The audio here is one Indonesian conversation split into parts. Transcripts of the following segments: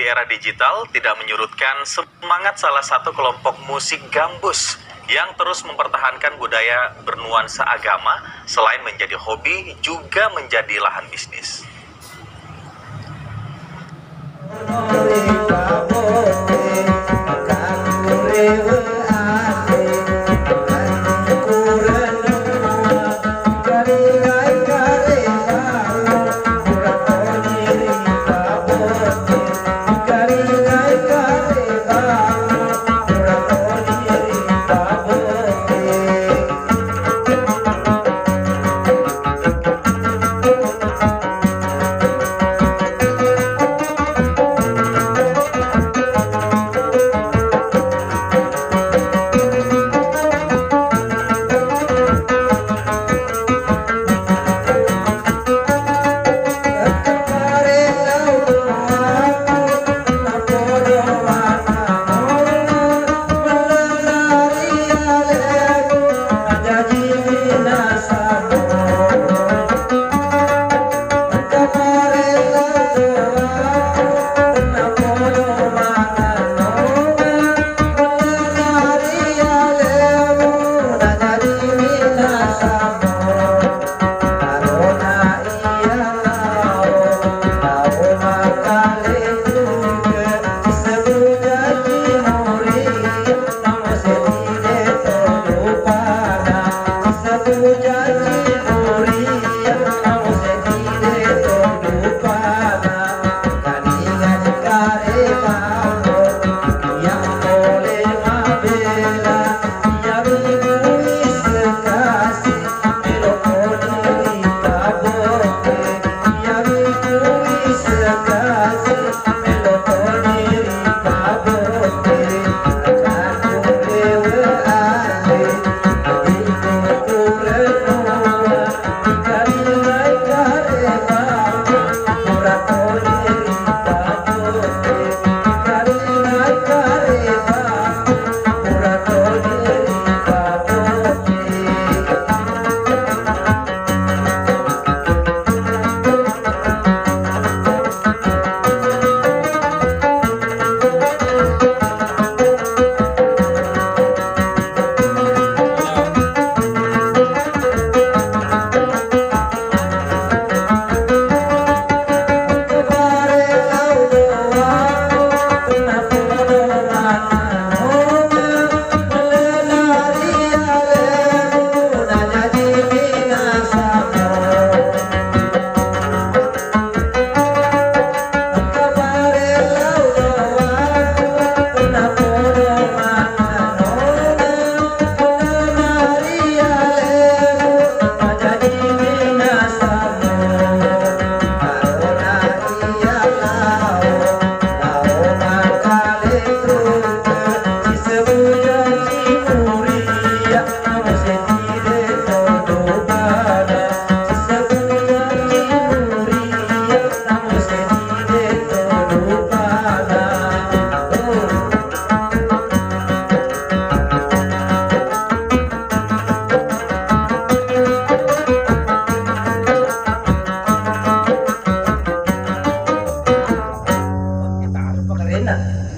era digital tidak menyurutkan semangat salah satu kelompok musik gambus yang terus mempertahankan budaya bernuansa agama. Selain menjadi hobi, juga menjadi lahan bisnis.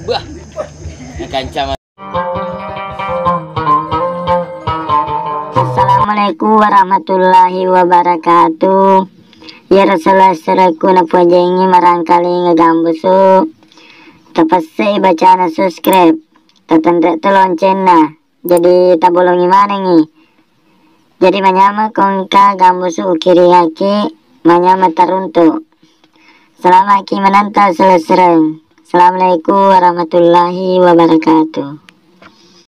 Bah, kancam. Assalamualaikum warahmatullahi wabarakatuh. Ya Rasulullah na pujengi marangkali ngegambusu. Tapasai bacana subscribe. Tatandek lonceng na. Jadi tabulungi mana nih? Jadi manyama kongka gambusu ukiri haki manyama taruntu. Selama ki menanta selesai. Assalamualaikum warahmatullahi wabarakatuh.